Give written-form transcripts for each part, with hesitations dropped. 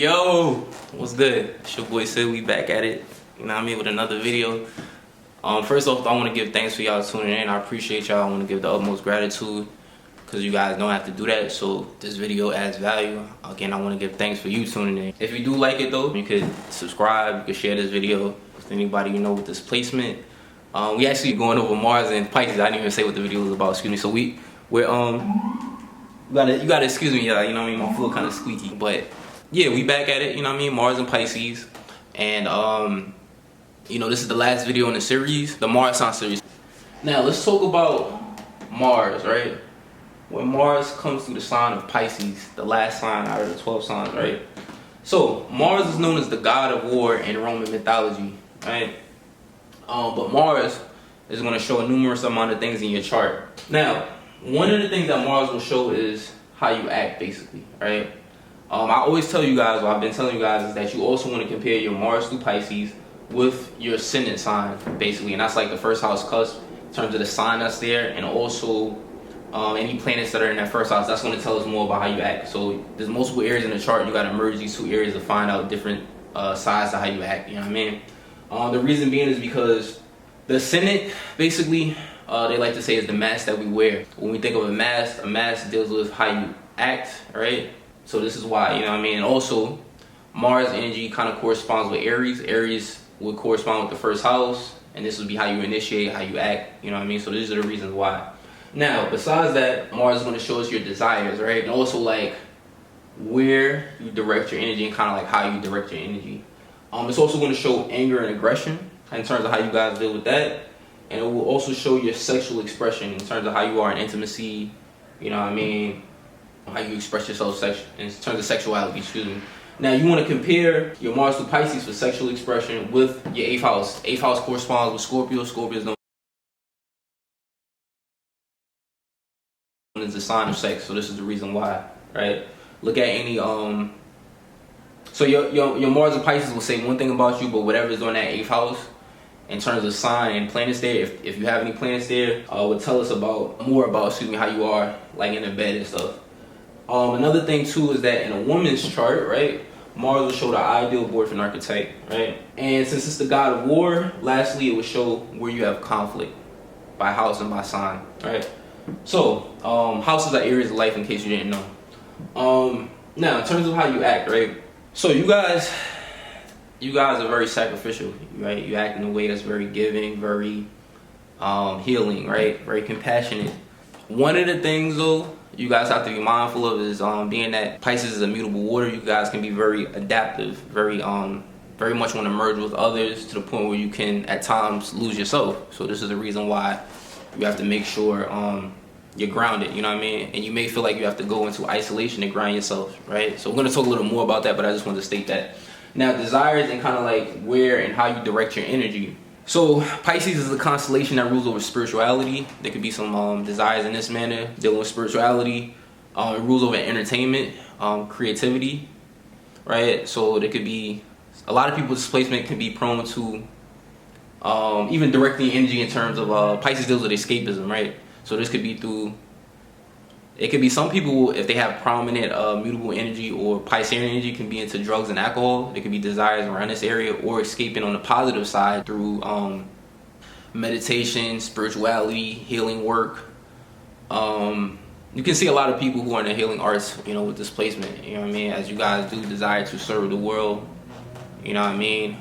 Yo, what's good? It's your boy Sid. We back at it. You know what I mean, with another video. First off, I want to give thanks for y'all tuning in. I appreciate y'all. I want to give the utmost gratitude because you guys don't have to do that. So this video adds value. Again, I want to give thanks for you tuning in. If you do like it though, you could subscribe. You could share this video with anybody you know with this placement. We actually going over Mars and Pisces. I didn't even say what the video was about. Excuse me. So we're you gotta excuse me, y'all. You know what I mean? My flow kind of squeaky, but yeah, we back at it. You know what I mean? Mars and Pisces, and you know, this is the last video in the series, the Mars sign series. Now let's talk about Mars, right? When Mars comes through the sign of Pisces, the last sign out of the 12 signs, right? So Mars is known as the god of war in Roman mythology, right? But Mars is going to show a numerous amount of things in your chart. Now, one of the things that Mars will show is how you act, basically, right? I always tell you guys, or I've been telling you guys, is that you also want to compare your Mars through Pisces with your Ascendant sign, basically, and that's like the first house cusp in terms of the sign that's there, and also any planets that are in that first house. That's going to tell us more about how you act. So there's multiple areas in the chart. You got to merge these two areas to find out different sides to how you act. You know what I mean? The reason being is because the Ascendant, basically, they like to say is the mask that we wear. When we think of a mask deals with how you act, right? So this is why, you know what I mean? And also, Mars energy kind of corresponds with Aries. Aries would correspond with the first house, and this would be how you initiate, how you act, you know what I mean? So these are the reasons why. Now, besides that, Mars is going to show us your desires, right? And also, like, where you direct your energy and kind of like how you direct your energy. It's also going to show anger and aggression in terms of how you guys deal with that. And it will also show your sexual expression in terms of how you are in intimacy, you know what I mean? How you express yourself in terms of sexuality, excuse me. Now, you want to compare your Mars to Pisces for sexual expression with your 8th house. 8th house corresponds with Scorpio. Scorpio is known as the sign of sex, so this is the reason why, right? Look at any so your Mars and Pisces will say one thing about you, but whatever is on that 8th house in terms of sign and planets there, if you have any planets there, would tell us more about how you are like in the bed and stuff. Another thing too is that in a woman's chart, right, Mars will show the ideal boyfriend archetype, right? And since it's the god of war, lastly, it will show where you have conflict by house and by sign, right? So, houses are areas of life, in case you didn't know. Now, in terms of how you act, right? So you guys are very sacrificial, right? You act in a way that's very giving, very healing, right? Very compassionate. One of the things though you guys have to be mindful of is being that Pisces is immutable water, you guys can be very adaptive, very much want to merge with others to the point where you can at times lose yourself. So this is the reason why you have to make sure you're grounded, you know what I mean? And you may feel like you have to go into isolation to ground yourself, right? So we're going to talk a little more about that, but I just wanted to state that. Now, desires and kind of like where and how you direct your energy. So Pisces is a constellation that rules over spirituality. There could be some desires in this manner dealing with spirituality. It rules over entertainment, creativity, right? So there could be a lot of people's placement can be prone to even directing energy in terms of Pisces deals with escapism, right? So this could be it could be some people, if they have prominent mutable energy or Piscean energy, can be into drugs and alcohol. There could be desires around this area, or escaping on the positive side through meditation, spirituality, healing work. You can see a lot of people who are in the healing arts, you know, with this placement, you know what I mean? As you guys do desire to serve the world, you know what I mean?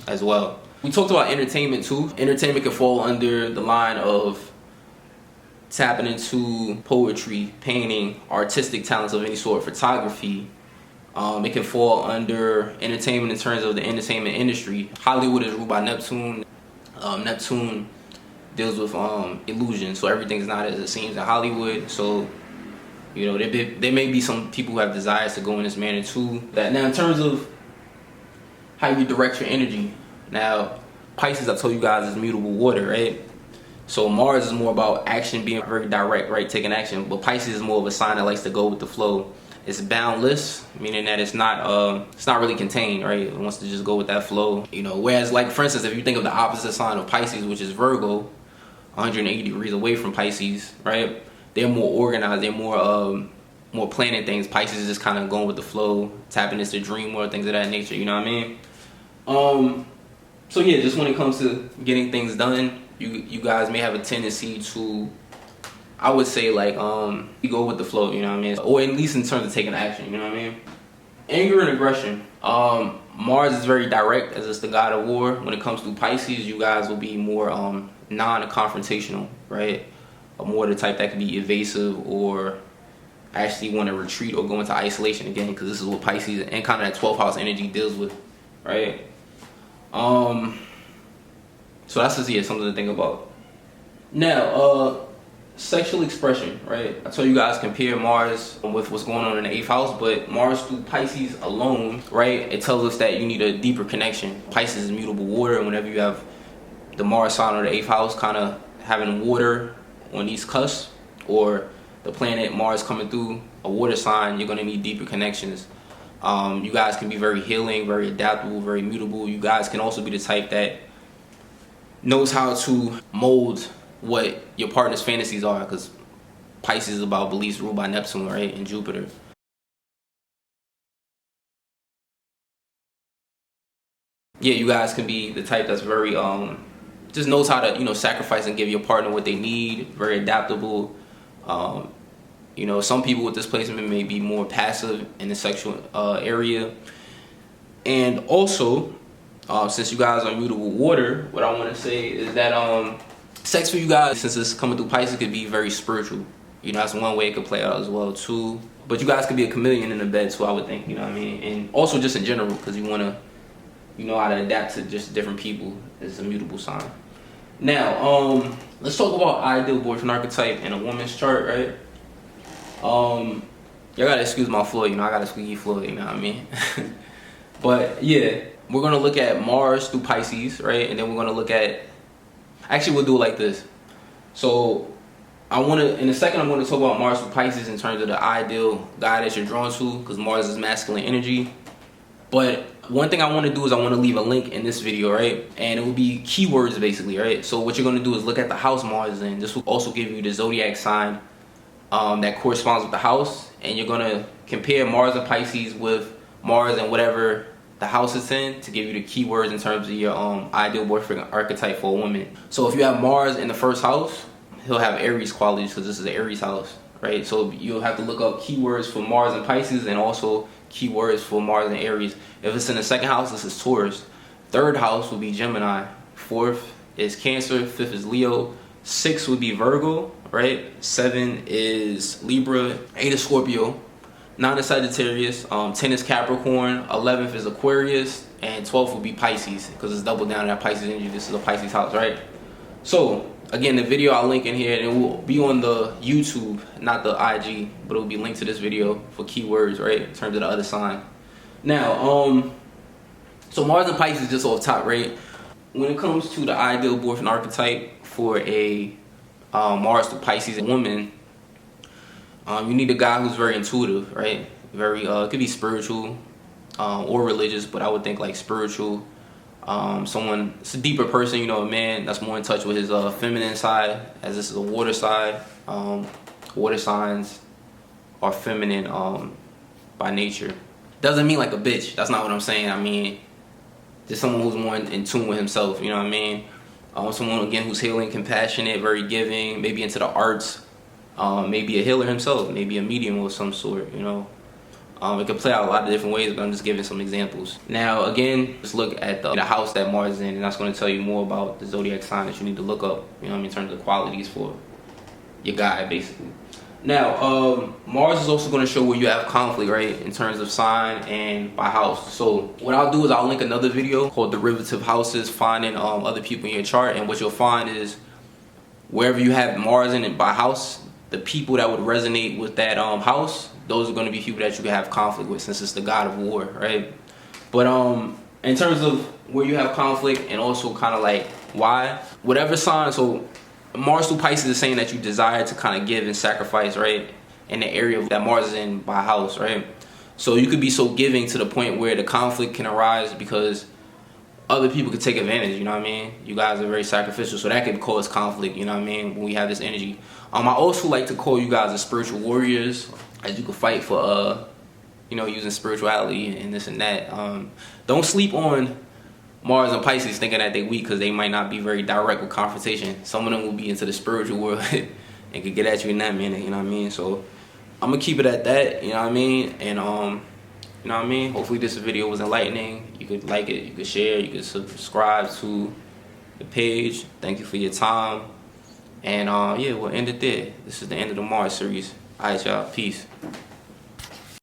As well. We talked about entertainment too. Entertainment can fall under the line of tapping into poetry, painting, artistic talents of any sort, photography. It can fall under entertainment in terms of the entertainment industry. Hollywood is ruled by Neptune. Neptune deals with illusion, so everything's not as it seems in Hollywood. So, you know, there may be some people who have desires to go in this manner too. Now, in terms of how you direct your energy, now Pisces, I told you guys, is mutable water, right? So Mars is more about action, being very direct, right? Taking action. But Pisces is more of a sign that likes to go with the flow. It's boundless, meaning that it's not really contained, right? It wants to just go with that flow, you know. Whereas, like, for instance, if you think of the opposite sign of Pisces, which is Virgo, 180 degrees away from Pisces, right? They're more organized. They're more more planning things. Pisces is just kind of going with the flow, tapping into dream world, things of that nature, you know what I mean? So yeah, just when it comes to getting things done, you guys may have a tendency to, I would say, like, you go with the flow, you know what I mean? Or at least in terms of taking action, you know what I mean? Anger and aggression. Mars is very direct, as it's the god of war. When it comes to Pisces, you guys will be more non-confrontational, right? More the type that can be evasive or actually want to retreat or go into isolation again, because this is what Pisces and kind of that 12th house energy deals with, right? So that's just, yeah, something to think about. Now, sexual expression, right? I told you guys compare Mars with what's going on in the 8th house, but Mars through Pisces alone, right? It tells us that you need a deeper connection. Pisces is mutable water, and whenever you have the Mars sign or the 8th house kind of having water on these cusps, or the planet Mars coming through a water sign, you're going to need deeper connections. You guys can be very healing, very adaptable, very mutable. You guys can also be the type that knows how to mold what your partner's fantasies are, because Pisces is about beliefs ruled by Neptune, right, and Jupiter. Yeah, you guys can be the type that's very just knows how to, you know, sacrifice and give your partner what they need, very adaptable. You know, some people with this placement may be more passive in the sexual area. And also, since you guys are mutable water, what I want to say is that sex for you guys, since it's coming through Pisces, could be very spiritual. You know, that's one way it could play out as well too. But you guys could be a chameleon in the bed too, I would think, you know what I mean? And also just in general, because you want to, you know how to adapt to just different people. It's a mutable sign. Now, let's talk about ideal boyfriend archetype in a woman's chart, right? Y'all gotta excuse my flow, you know, I got a squeaky flow, you know what I mean? But yeah, we're gonna look at Mars through Pisces, right? And then we're gonna look at, actually we'll do it like this. So in a second, I'm gonna talk about Mars through Pisces in terms of the ideal guy that you're drawn to, because Mars is masculine energy. But one thing I want to do is I want to leave a link in this video, right? And it will be keywords basically, right? So what you're going to do is look at the house Mars is in. This will also give you the zodiac sign that corresponds with the house. And you're going to compare Mars and Pisces with Mars and whatever the house it's in to give you the keywords in terms of your ideal boyfriend archetype for a woman. So if you have Mars in the first house, he'll have Aries qualities because this is the Aries house, right? So you'll have to look up keywords for Mars and Pisces and also keywords for Mars and Aries. If it's in the second house, this is Taurus. Third house will be Gemini. Fourth is Cancer. Fifth is Leo. 6 would be Virgo, right? 7 is Libra. 8 is Scorpio. 9 is Sagittarius. 10 is Capricorn. 11th is Aquarius. And 12th would be Pisces, because it's double down on that Pisces energy. This is a Pisces house, right? So again, the video I'll link in here, and it will be on the YouTube, not the IG, but it will be linked to this video for keywords, right, in terms of the other sign. Now, so Mars and Pisces just off top, right? When it comes to the ideal boyfriend archetype for a Mars to Pisces woman, you need a guy who's very intuitive, right? Very, it could be spiritual or religious, but I would think like spiritual. Someone, it's a deeper person, you know, a man that's more in touch with his feminine side, as this is a water side. Water signs are feminine by nature. Doesn't mean like a bitch, that's not what I'm saying. I mean, just someone who's more in tune with himself, you know what I mean? Someone, again, who's healing, compassionate, very giving, maybe into the arts, maybe a healer himself, maybe a medium of some sort, you know? It could play out a lot of different ways, but I'm just giving some examples. Now, again, just look at the house that Mars is in, and that's going to tell you more about the zodiac sign that you need to look up, you know what I mean, in terms of qualities for your guy, basically. Now, Mars is also going to show where you have conflict, right, in terms of sign and by house. So what I'll do is I'll link another video called Derivative Houses, finding other people in your chart, and what you'll find is wherever you have Mars in it by house, the people that would resonate with that house, those are going to be people that you can have conflict with, since it's the god of war, right? But in terms of where you have conflict and also kind of like why, whatever sign, so Mars through Pisces is saying that you desire to kind of give and sacrifice, right, in the area that Mars is in by house, right? So you could be so giving to the point where the conflict can arise because other people could take advantage, you know what I mean? You guys are very sacrificial, so that could cause conflict, you know what I mean, when we have this energy. I also like to call you guys as spiritual warriors, as you can fight for you know, using spirituality and this and that. Don't sleep on Mars and Pisces thinking that they weak, because they might not be very direct with confrontation. Some of them will be into the spiritual world and could get at you in that minute, you know what I mean? So I'm gonna keep it at that, you know what I mean? And you know what I mean? Hopefully this video was enlightening. You could like it, you could share, you could subscribe to the page. Thank you for your time. And yeah, we'll end it there. This is the end of the Mars series. Alright, y'all, peace.